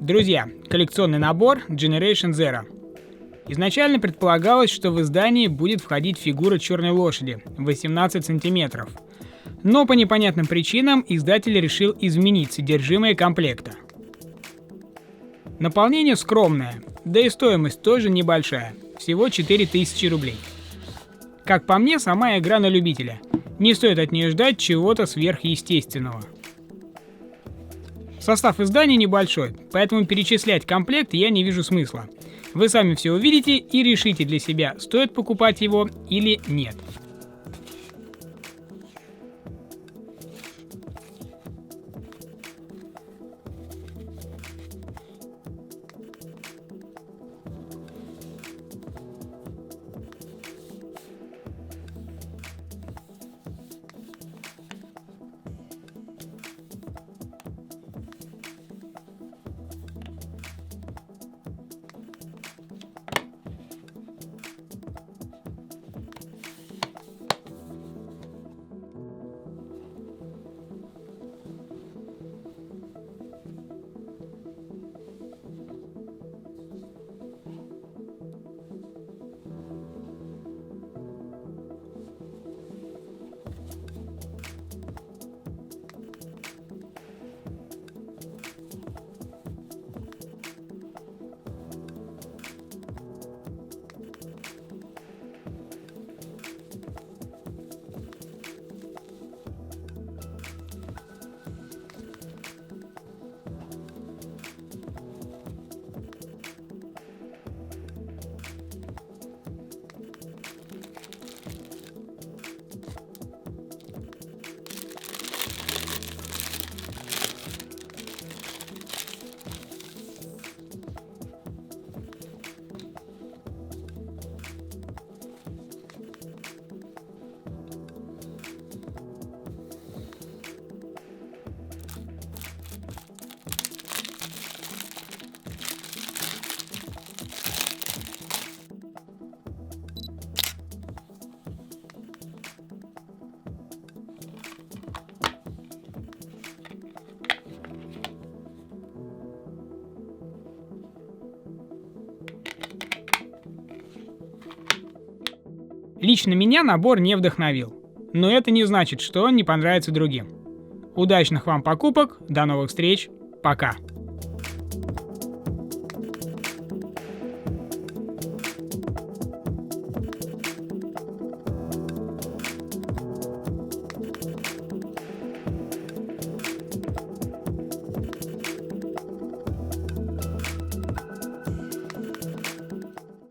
Друзья, коллекционный набор Generation Zero. Изначально предполагалось, что в издании будет входить фигура черной лошади 18 сантиметров. Но по непонятным причинам издатель решил изменить содержимое комплекта. Наполнение скромное, да и стоимость тоже небольшая, всего 4000 рублей. Как по мне, сама игра на любителя. Не стоит от нее ждать чего-то сверхъестественного. Состав издания небольшой, поэтому перечислять комплект я не вижу смысла. Вы сами все увидите и решите для себя, стоит покупать его или нет. Лично меня набор не вдохновил, но это не значит, что он не понравится другим. Удачных вам покупок, до новых встреч, пока!